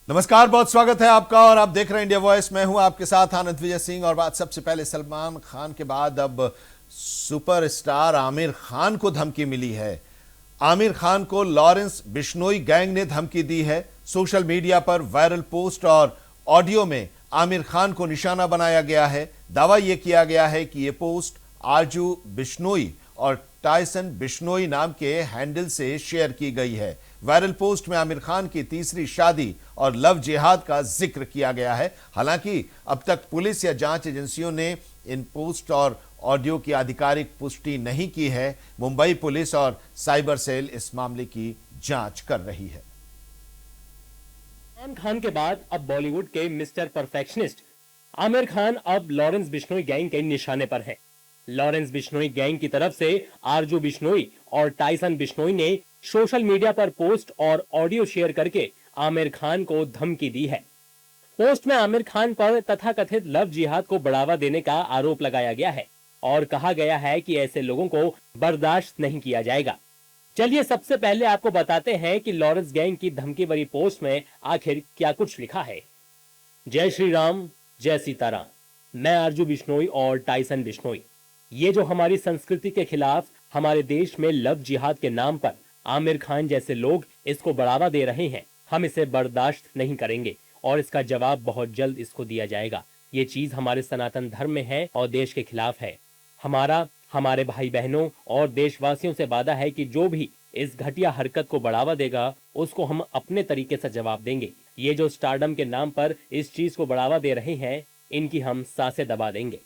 नमस्कार, बहुत स्वागत है आपका और आप देख रहे हैं इंडिया वॉइस। मैं हूं आपके साथ आनंद विजय सिंह। और बात सबसे पहले सलमान खान के बाद अब सुपरस्टार आमिर खान को धमकी मिली है। आमिर खान को लॉरेंस बिश्नोई गैंग ने धमकी दी है। सोशल मीडिया पर वायरल पोस्ट और ऑडियो में आमिर खान को निशाना बनाया गया है। दावा यह किया गया है कि यह पोस्ट आरजू बिश्नोई और टायसन बिश्नोई नाम के हैंडल से शेयर की गई है। वायरल पोस्ट में आमिर खान की तीसरी शादी और लव जिहाद का जिक्र किया गया है। हालांकि अब तक पुलिस या जांच एजेंसियों ने इन पोस्ट और ऑडियो की आधिकारिक पुष्टि नहीं की है। मुंबई पुलिस और साइबर सेल इस मामले की जांच कर रही है। सलमान खान के बाद अब बॉलीवुड के मिस्टर परफेक्शनिस्ट आमिर खान अब लॉरेंस बिश्नोई गैंग के निशाने पर है। लॉरेंस बिश्नोई गैंग की तरफ से आरजू बिश्नोई और टायसन बिश्नोई ने सोशल मीडिया पर पोस्ट और ऑडियो शेयर करके आमिर खान को धमकी दी है। पोस्ट में आमिर खान पर तथाकथित लव जिहाद को बढ़ावा देने का आरोप लगाया गया है और कहा गया है कि ऐसे लोगों को बर्दाश्त नहीं किया जाएगा। चलिए सबसे पहले आपको बताते हैं कि लॉरेंस गैंग की धमकी भरी पोस्ट में आखिर क्या कुछ लिखा है। जय श्री राम, जय सीताराम। मैं आरजू बिश्नोई और टायसन बिश्नोई, ये जो हमारी संस्कृति के खिलाफ हमारे देश में लव जिहाद के नाम पर आमिर खान जैसे लोग इसको बढ़ावा दे रहे हैं, हम इसे बर्दाश्त नहीं करेंगे और इसका जवाब बहुत जल्द इसको दिया जाएगा। ये चीज हमारे सनातन धर्म में है और देश के खिलाफ है। हमारे भाई बहनों और देशवासियों से वादा है कि जो भी इस घटिया हरकत को बढ़ावा देगा उसको हम अपने तरीके से जवाब देंगे। ये जो स्टारडम के नाम पर इस चीज को बढ़ावा दे रहे हैं, इनकी हम सांसें दबा देंगे।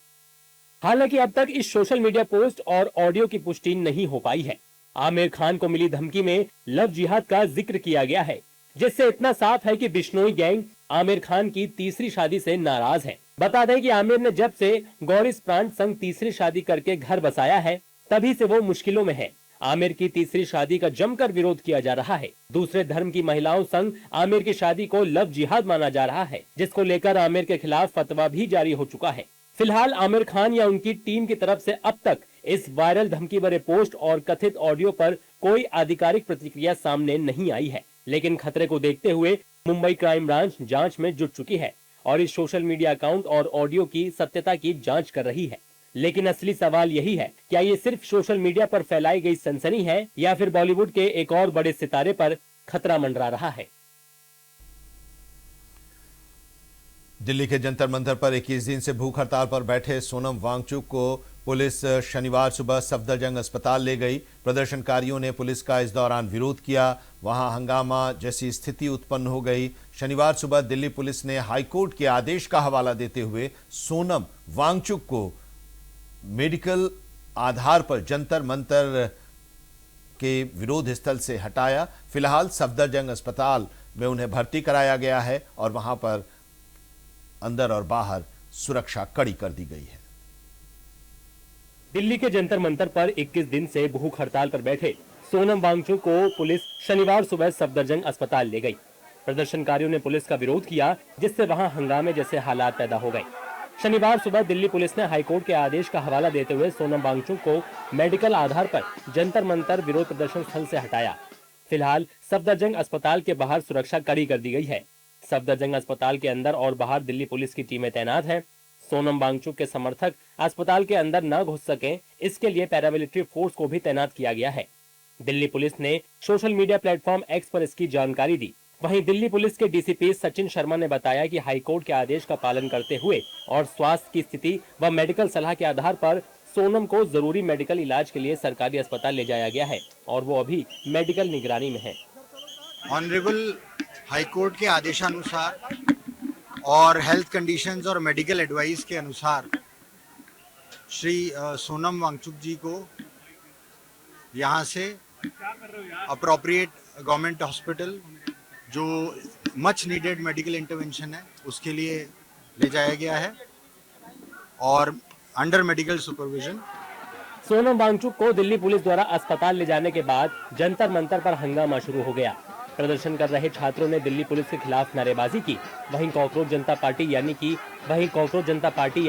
हालांकि अब तक इस सोशल मीडिया पोस्ट और ऑडियो की पुष्टि नहीं हो पाई है। आमिर खान को मिली धमकी में लव जिहाद का जिक्र किया गया है, जिससे इतना साफ है कि बिश्नोई गैंग आमिर खान की तीसरी शादी से नाराज है। बता दें कि आमिर ने जब से गौरिस प्रांत संग तीसरी शादी करके घर बसाया है, तभी से वो मुश्किलों में है। आमिर की तीसरी शादी का जमकर विरोध किया जा रहा है। दूसरे धर्म की महिलाओं संग आमिर की शादी को लव जिहाद माना जा रहा है, जिसको लेकर आमिर के खिलाफ फतवा भी जारी हो चुका है। फिलहाल आमिर खान या उनकी टीम की तरफ से अब तक इस वायरल धमकी भरे पोस्ट और कथित ऑडियो पर कोई आधिकारिक प्रतिक्रिया सामने नहीं आई है। लेकिन खतरे को देखते हुए मुंबई क्राइम ब्रांच जांच में जुट चुकी है और इस सोशल मीडिया अकाउंट और ऑडियो की सत्यता की जांच कर रही है। लेकिन असली सवाल यही है, क्या ये सिर्फ सोशल मीडिया पर फैलाई गई सनसनी है या फिर बॉलीवुड के एक और बड़े सितारे पर खतरा मंडरा रहा है। दिल्ली के जंतर मंतर पर 21 दिन से भूख हड़ताल पर बैठे सोनम वांगचुक को पुलिस शनिवार सुबह सफदरजंग अस्पताल ले गई। प्रदर्शनकारियों ने पुलिस का इस दौरान विरोध किया। वहां हंगामा जैसी स्थिति उत्पन्न हो गई। शनिवार सुबह दिल्ली पुलिस ने हाईकोर्ट के आदेश का हवाला देते हुए सोनम वांगचुक को मेडिकल आधार पर जंतर मंतर के विरोध स्थल से हटाया। फिलहाल सफदरजंग अस्पताल में उन्हें भर्ती कराया गया है और वहां पर अंदर और बाहर सुरक्षा कड़ी कर दी गई है। दिल्ली के जंतर मंतर पर 21 दिन से भूख हड़ताल पर बैठे सोनम वांगचुक को पुलिस शनिवार सुबह सफदरजंग अस्पताल ले गई। प्रदर्शनकारियों ने पुलिस का विरोध किया, जिससे वहां हंगामे जैसे हालात पैदा हो गए। शनिवार सुबह दिल्ली पुलिस ने हाईकोर्ट के आदेश का हवाला देते हुए सोनम वांगचुक को मेडिकल आधार पर जंतर मंतर विरोध प्रदर्शन स्थल से हटाया। फिलहाल सफदरजंग अस्पताल के बाहर सुरक्षा कड़ी कर दी गई है। सफदरजंग अस्पताल के अंदर और बाहर दिल्ली पुलिस की टीमें तैनात हैं। सोनम वांगचुक के समर्थक अस्पताल के अंदर न घुस सकें, इसके लिए पैरामिलिट्री फोर्स को भी तैनात किया गया है। दिल्ली पुलिस ने सोशल मीडिया प्लेटफॉर्म एक्स पर इसकी जानकारी दी। वहीं दिल्ली पुलिस के डीसीपी सचिन शर्मा ने बताया कि हाईकोर्ट के आदेश का पालन करते हुए और स्वास्थ्य की स्थिति व मेडिकल सलाह के आधार पर सोनम को जरूरी मेडिकल इलाज के लिए सरकारी अस्पताल ले जाया गया है और वो अभी मेडिकल निगरानी में है। ऑनरेबल हाईकोर्ट के आदेशानुसार और हेल्थ कंडीशंस और मेडिकल एडवाइस के अनुसार श्री सोनम वांगचुक जी को यहाँ से अप्रोप्रिएट गवर्नमेंट हॉस्पिटल जो मच नीडेड मेडिकल इंटरवेंशन है उसके लिए ले जाया गया है और under medical supervision. Sonam Wangchuk को दिल्ली पुलिस द्वारा अस्पताल ले जाने के बाद जंतर मंतर पर हंगामा शुरू हो गया। प्रदर्शन कर रहे छात्रों ने दिल्ली पुलिस के खिलाफ नारेबाजी की। वहीं कॉकरोच जनता पार्टी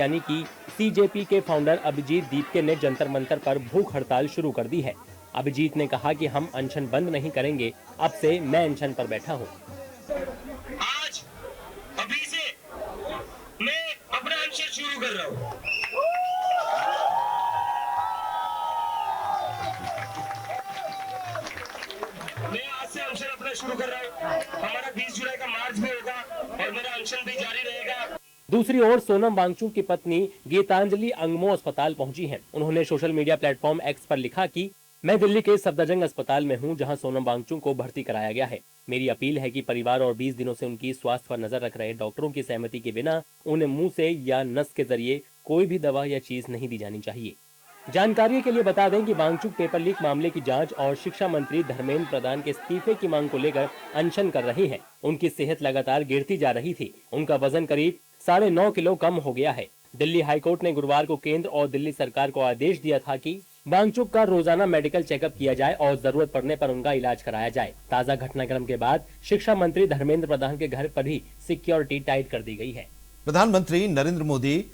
यानी कि सीजेपी के फाउंडर अभिजीत दीपके ने जंतर मंतर पर भूख हड़ताल शुरू कर दी है। अभिजीत ने कहा कि हम अनशन बंद नहीं करेंगे, अब से मैं अनशन पर बैठा हूँ। आज मैं आज से अनशन अपना शुरू कर रहा हूँ। हमारा 20 जुलाई का मार्च भी होगा और मेरा अनशन भी जारी रहेगा। दूसरी ओर सोनम वांगचुक की पत्नी गीतांजलि अंगमो अस्पताल पहुंची हैं। उन्होंने सोशल मीडिया प्लेटफॉर्म एक्स पर लिखा कि मैं दिल्ली के सफदरजंग अस्पताल में हूं, जहां सोनम वांगचुक को भर्ती कराया गया है। मेरी अपील है कि परिवार और 20 दिनों से उनकी स्वास्थ्य पर नजर रख रहे डॉक्टरों की सहमति के बिना उन्हें मुंह से या नस के जरिए कोई भी दवा या चीज नहीं दी जानी चाहिए। जानकारी के लिए बता दें कि वांगचुक पेपर लीक मामले की जांच और शिक्षा मंत्री धर्मेंद्र प्रधान के इस्तीफे की मांग को लेकर अनशन कर रही हैं। उनकी सेहत लगातार गिरती जा रही थी। उनका वजन करीब 9.5 किलो कम हो गया है। दिल्ली हाईकोर्ट ने गुरुवार को केंद्र और दिल्ली सरकार को आदेश दिया था कि वांगचुक का रोजाना मेडिकल चेकअप किया जाए और जरूरत पड़ने पर उनका इलाज कराया जाए। ताजा घटनाक्रम के बाद शिक्षा मंत्री धर्मेंद्र प्रधान के घर पर ही सिक्योरिटी टाइट कर दी गई है। प्रधानमंत्री नरेंद्र मोदी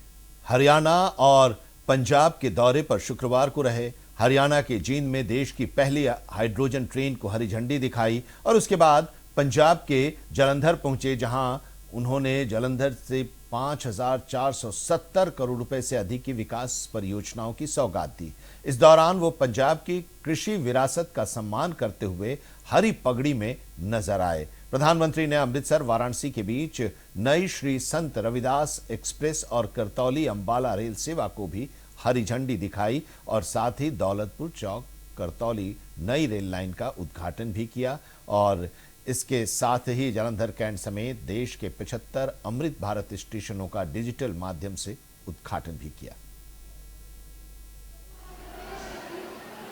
हरियाणा और पंजाब के दौरे पर शुक्रवार को रहे। हरियाणा के जींद में देश की पहली हाइड्रोजन ट्रेन को हरी झंडी दिखाई और उसके बाद पंजाब के जालंधर पहुंचे, जहां उन्होंने जालंधर से 5,470 करोड़ रुपए से अधिक की विकास परियोजनाओं की सौगात दी। इस दौरान वो पंजाब की कृषि विरासत का सम्मान करते हुए हरी पगड़ी में नजर आए। प्रधानमंत्री ने अमृतसर वाराणसी के बीच नई श्री संत रविदास एक्सप्रेस और करतौली अंबाला रेल सेवा को भी हरी झंडी दिखाई और साथ ही दौलतपुर चौक करतौली नई रेल लाइन का उद्घाटन भी किया और इसके साथ ही जालंधर कैंट समेत देश के 75 अमृत भारत स्टेशनों का डिजिटल माध्यम से उद्घाटन भी किया।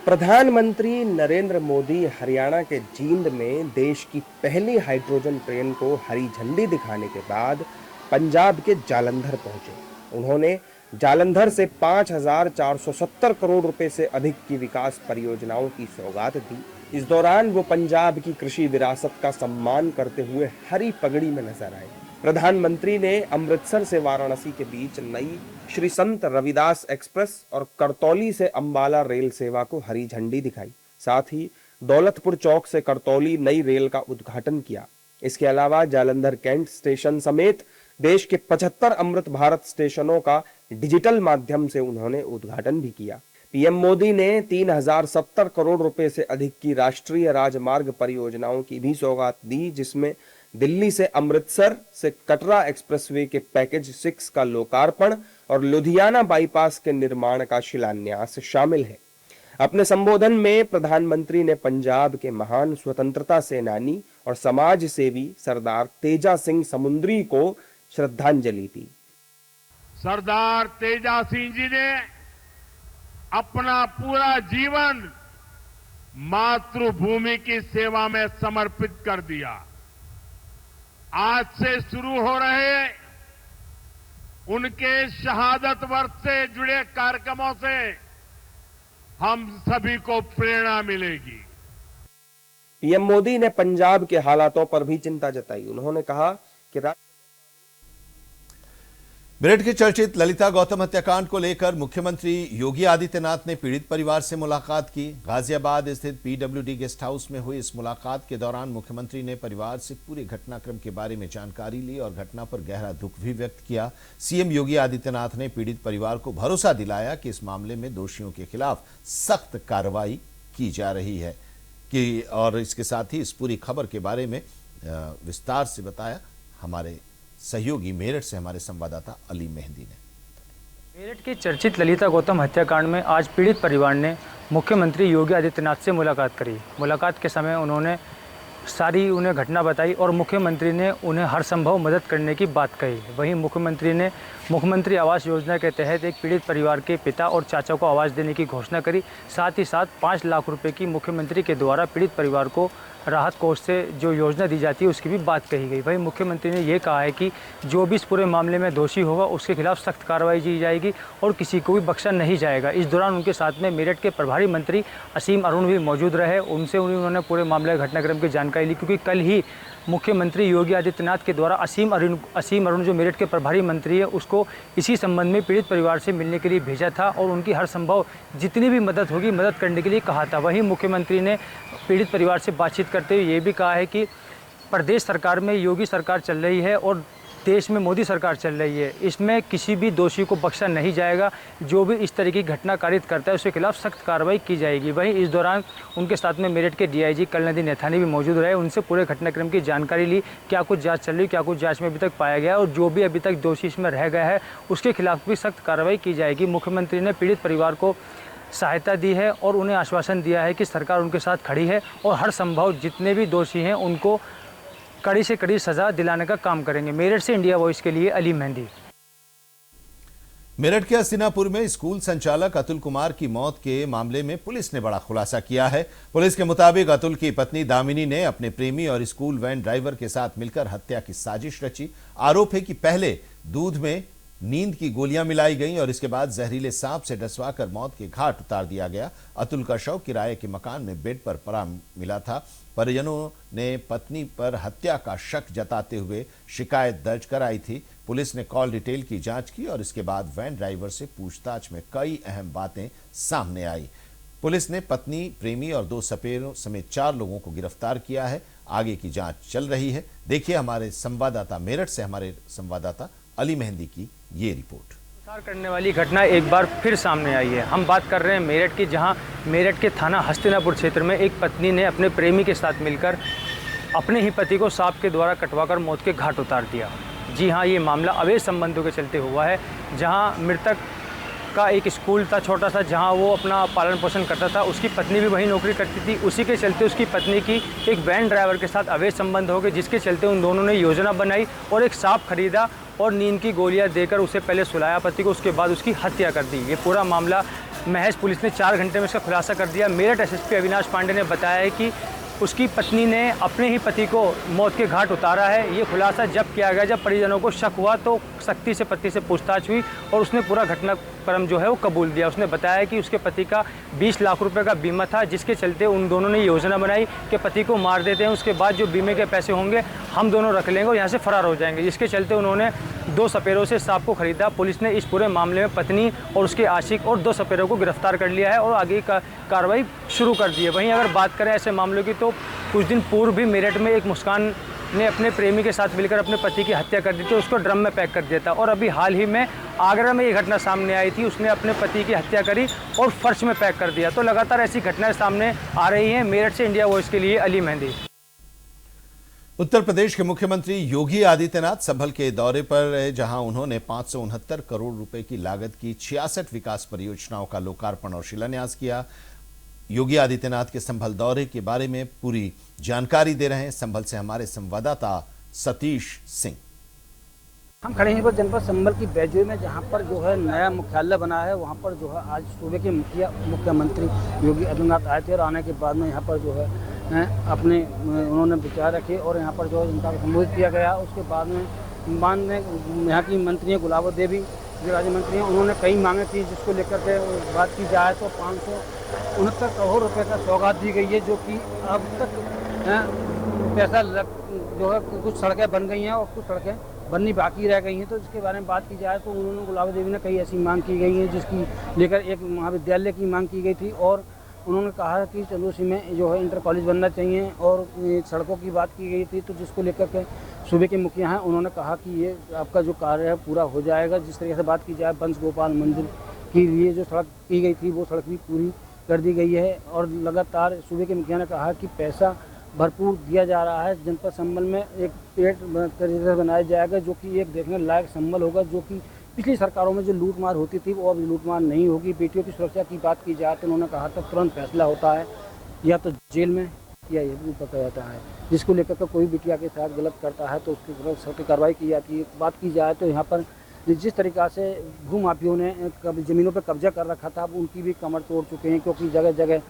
प्रधानमंत्री नरेंद्र मोदी हरियाणा के जींद में देश की पहली हाइड्रोजन ट्रेन को हरी झंडी दिखाने के बाद पंजाब के जालंधर पहुंचे। उन्होंने जालंधर से 5,470 करोड़ रुपए से अधिक की विकास परियोजनाओं की सौगात दी। इस दौरान वो पंजाब की कृषि विरासत का सम्मान करते हुए हरी पगड़ी में नजर आए। प्रधानमंत्री ने अमृतसर से वाराणसी के बीच नई श्री संत रविदास एक्सप्रेस और करतौली से अंबाला रेल सेवा को हरी झंडी दिखाई। साथ ही दौलतपुर चौक से करतौली नई रेल का उद्घाटन किया। इसके अलावा जालंधर कैंट स्टेशन समेत देश के 75 अमृत भारत स्टेशनों का डिजिटल माध्यम से उन्होंने उद्घाटन भी किया। पीएम मोदी ने 3,070 करोड़ रुपए से अधिक की राष्ट्रीय राजमार्ग परियोजनाओं की भी सौगात दी, जिसमें दिल्ली से अमृतसर से कटरा एक्सप्रेसवे के पैकेज 6 का लोकार्पण और लुधियाना बाईपास के निर्माण का शिलान्यास शामिल है। अपने संबोधन में प्रधानमंत्री ने पंजाब के महान स्वतंत्रता सेनानी और समाज सेवी सरदार तेजा सिंह समुंदरी को श्रद्धांजलि दी। सरदार तेजा सिंह जी ने अपना पूरा जीवन मातृभूमि की सेवा में समर्पित कर दिया। आज से शुरू हो रहे उनके शहादत वर्ष से जुड़े कार्यक्रमों से हम सभी को प्रेरणा मिलेगी। पीएम मोदी ने पंजाब के हालातों पर भी चिंता जताई। उन्होंने कहा कि मेरठ के चर्चित ललिता गौतम हत्याकांड को लेकर मुख्यमंत्री योगी आदित्यनाथ ने पीड़ित परिवार से मुलाकात की। गाजियाबाद स्थित पीडब्ल्यूडी गेस्ट हाउस में हुई इस मुलाकात के दौरान मुख्यमंत्री ने परिवार से पूरे घटनाक्रम के बारे में जानकारी ली और घटना पर गहरा दुख भी व्यक्त किया। सीएम योगी आदित्यनाथ ने पीड़ित परिवार को भरोसा दिलाया कि इस मामले में दोषियों के खिलाफ सख्त कार्रवाई की जा रही है और इसके साथ ही इस पूरी खबर के बारे में विस्तार से बताया हमारे सहयोगी मेरठ से हमारे संवाददाता अली मेहंदी ने। मेरठ के चर्चित ललिता गौतम हत्याकांड में आज पीड़ित परिवार ने मुख्यमंत्री योगी आदित्यनाथ से मुलाकात करी। मुलाकात के समय उन्होंने सारी उन्हें घटना बताई और मुख्यमंत्री ने उन्हें हर संभव मदद करने की बात कही। वहीं मुख्यमंत्री ने मुख्यमंत्री आवास योजना के तहत एक पीड़ित परिवार के पिता और चाचा को आवास देने की घोषणा करी। साथ ही साथ 5 लाख रुपए की मुख्यमंत्री के द्वारा पीड़ित परिवार को राहत कोष से जो योजना दी जाती है उसकी भी बात कही गई। वहीं मुख्यमंत्री ने यह कहा है कि जो भी इस पूरे मामले में दोषी होगा उसके खिलाफ सख्त कार्रवाई की जाएगी और किसी को भी बख्शा नहीं जाएगा। इस दौरान उनके साथ में मेरठ के प्रभारी मंत्री असीम अरुण भी मौजूद रहे। उनसे उन्होंने पूरे मामले घटनाक्रम की जानकारी ली, क्योंकि कल ही मुख्यमंत्री योगी आदित्यनाथ के द्वारा असीम अरुण जो मेरठ के प्रभारी मंत्री है उसको इसी संबंध में पीड़ित परिवार से मिलने के लिए भेजा था और उनकी हर संभव जितनी भी मदद होगी मदद करने के लिए कहा था। वहीं मुख्यमंत्री ने पीड़ित परिवार से बातचीत करते हुए ये भी कहा है कि प्रदेश सरकार में योगी सरकार चल रही है और देश में मोदी सरकार चल रही है, इसमें किसी भी दोषी को बख्शा नहीं जाएगा। जो भी इस तरीके की घटना कारित करता है उसके खिलाफ सख्त कार्रवाई की जाएगी। वहीं इस दौरान उनके साथ में मेरठ के DIG कलनिधि नैथानी भी मौजूद रहे। उनसे पूरे घटनाक्रम की जानकारी ली, क्या कुछ जांच चल रही, क्या कुछ जांच में अभी तक पाया गया और जो भी अभी तक दोषी इसमें रह गया है उसके खिलाफ भी सख्त कार्रवाई की जाएगी। मुख्यमंत्री ने पीड़ित परिवार को सहायता दी है और उन्हें आश्वासन दिया है कि सरकार उनके साथ खड़ी है और हर संभव जितने भी दोषी हैं उनको कड़ी से कड़ी सजा दिलाने का काम करेंगे। मेरठ से इंडिया वॉइस के लिए अली मेहंदी। मेरठ के हस्तिनापुर में स्कूल संचालक अतुल कुमार की मौत के मामले में पुलिस ने बड़ा खुलासा किया है। पुलिस के मुताबिक अतुल की पत्नी दामिनी ने अपने प्रेमी और स्कूल वैन ड्राइवर के साथ मिलकर हत्या की साजिश रची। आरोप है कि पहले दूध में नींद की गोलियां मिलाई गईं और इसके बाद जहरीले सांप से डसवाकर मौत के घाट उतार दिया गया। अतुल का शव किराए के मकान में बेड पर पड़ा मिला था। परिजनों ने पत्नी पर हत्या का शक जताते हुए शिकायत दर्ज कराई थी। पुलिस ने कॉल डिटेल की जांच की और इसके बाद वैन ड्राइवर से पूछताछ में कई अहम बातें सामने आई। पुलिस ने पत्नी, प्रेमी और 2 सपेरों समेत 4 लोगों को गिरफ्तार किया है। आगे की जांच चल रही है। देखिए हमारे संवाददाता मेरठ से हमारे संवाददाता अली मेहंदी की ये रिपोर्ट। विचार करने वाली घटना एक बार फिर सामने आई है। हम बात कर रहे हैं मेरठ की, जहां मेरठ के थाना हस्तिनापुर क्षेत्र में एक पत्नी ने अपने प्रेमी के साथ मिलकर अपने ही पति को सांप के द्वारा कटवाकर मौत के घाट उतार दिया। जी हां, ये मामला अवैध संबंधों के चलते हुआ है, जहां मृतक का एक स्कूल था छोटा सा, जहां वो अपना पालन पोषण करता था। उसकी पत्नी भी वहीं नौकरी करती थी। उसी के चलते उसकी पत्नी की एक वैन ड्राइवर के साथ अवैध संबंध हो गए, जिसके चलते उन दोनों ने योजना बनाई और एक सांप खरीदा और नींद की गोलियां देकर उसे पहले सुलाया पति को, उसके बाद उसकी हत्या कर दी। ये पूरा मामला महज पुलिस ने 4 घंटे में इसका खुलासा कर दिया। मेरठ SSP अविनाश पांडे ने बताया है कि उसकी पत्नी ने अपने ही पति को मौत के घाट उतारा है। ये खुलासा जब किया गया, जब परिजनों को शक हुआ तो सख्ती से पति से पूछताछ हुई और उसने पूरा घटनाक्रम जो है वो कबूल दिया। उसने बताया कि उसके पति का 20 लाख रुपए का बीमा था, जिसके चलते उन दोनों ने योजना बनाई कि पति को मार देते हैं, उसके बाद जो बीमे के पैसे होंगे हम दोनों रख लेंगे और यहाँ से फरार हो जाएंगे। जिसके चलते उन्होंने 2 सपेरों से सांप को खरीदा। पुलिस ने इस पूरे मामले में पत्नी और उसके आशिक और 2 सपेरों को गिरफ्तार कर लिया है और आगे का कार्रवाई शुरू कर दी है। वहीं अगर बात करें ऐसे मामलों की, तो कुछ दिन पूर्व भी मेरठ में एक मुस्कान ने अपने प्रेमी के साथ मिलकर अपने पति की हत्या कर दी थी, उसको ड्रम में पैक कर दिया था। और अभी हाल ही में आगरा में ये घटना सामने आई थी, उसने अपने पति की हत्या करी और फर्श में पैक कर दिया। तो लगातार ऐसी घटनाएं सामने आ रही हैं। मेरठ से इंडिया वॉइस के लिए अली मेहंदी। उत्तर प्रदेश के मुख्यमंत्री योगी आदित्यनाथ संभल के दौरे पर, जहां उन्होंने 569 करोड़ रुपए की लागत की 66 विकास परियोजनाओं का लोकार्पण और शिलान्यास किया। योगी आदित्यनाथ के संभल दौरे के बारे में पूरी जानकारी दे रहे हैं संभल से हमारे संवाददाता सतीश सिंह। हम खड़े हैं पर जनपद संभल की बैजू में, जहां पर जो है नया मुख्यालय बना है। वहां पर जो है आज सूबे के मुख्यमंत्री योगी आदित्यनाथ आए थे और आने के बाद में यहां पर जो है अपने उन्होंने विचार रखे और यहां पर जो उनका संबोधित किया गया। उसके बाद में माननीय यहाँ की मंत्री गुलाबो देवी जो राज्य मंत्री हैं, उन्होंने कई मांगे थी, जिसको लेकर के बात की जाए तो 569 करोड़ रुपए का सौगात दी गई है, जो कि अब तक पैसा जो है कुछ सड़कें बन गई हैं और कुछ सड़कें बननी बाकी रह गई हैं। तो इसके बारे में बात की जाए तो उन्होंने गुलाबो देवी ने कई ऐसी मांग की गई हैं, जिसकी लेकर एक महाविद्यालय की मांग की गई थी और उन्होंने कहा कि चंदोसी में जो है इंटर कॉलेज बनना चाहिए और सड़कों की बात की गई थी, तो जिसको लेकर के सूबे के मुखिया हैं उन्होंने कहा कि ये आपका जो कार्य है पूरा हो जाएगा। जिस तरीके से बात की जाए बंश गोपाल मंदिर के लिए जो सड़क की गई थी वो सड़क भी पूरी कर दी गई है और लगातार सूबे के मुखिया ने कहा कि पैसा भरपूर दिया जा रहा है। जनपद संभल में एक पेट तरीके बनाया जाएगा जो कि एक देखने लायक संभल होगा, जो कि पिछली सरकारों में जो लूटमार होती थी वो अब लूटमार नहीं होगी। बेटियों की सुरक्षा की बात की जाए तो उन्होंने कहा था तुरंत फैसला होता है या तो जेल में या ये भी पकड़ा जाता है, जिसको लेकर के कोई बिटिया के साथ गलत करता है तो उसकी तरफ सख्त कार्रवाई की जाती है। बात की जाए तो यहाँ पर जिस तरीक़ा से भूमाफियों ने ज़मीनों पर कब्जा कर रखा था, अब उनकी भी कमर तोड़ चुके हैं, क्योंकि जगह जगह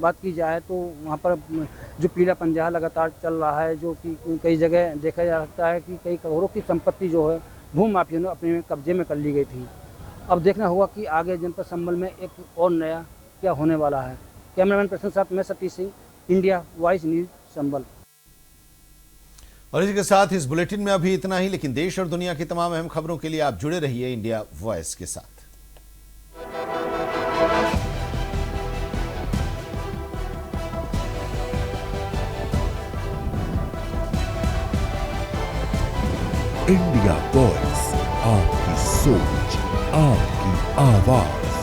बात की जाए तो वहाँ पर जो पीला पंजा लगातार चल रहा है, जो कि कई जगह देखा जा सकता है कि कई करोड़ों की संपत्ति जो है भूमाफियों ने अपने कब्जे में कर ली गई थी। अब देखना होगा कि आगे जनपद संभल में एक और नया क्या होने वाला है। कैमरामैन प्रसन्न साथ मैं Satish Singh, India Voice News Sambhal. और इसके साथ इस बुलेटिन में अभी इतना ही, लेकिन देश और दुनिया की तमाम अहम खबरों के लिए आप जुड़े रहिए इंडिया वॉइस के साथ। इंडिया वॉइस, आपकी सोच, आपकी आवाज।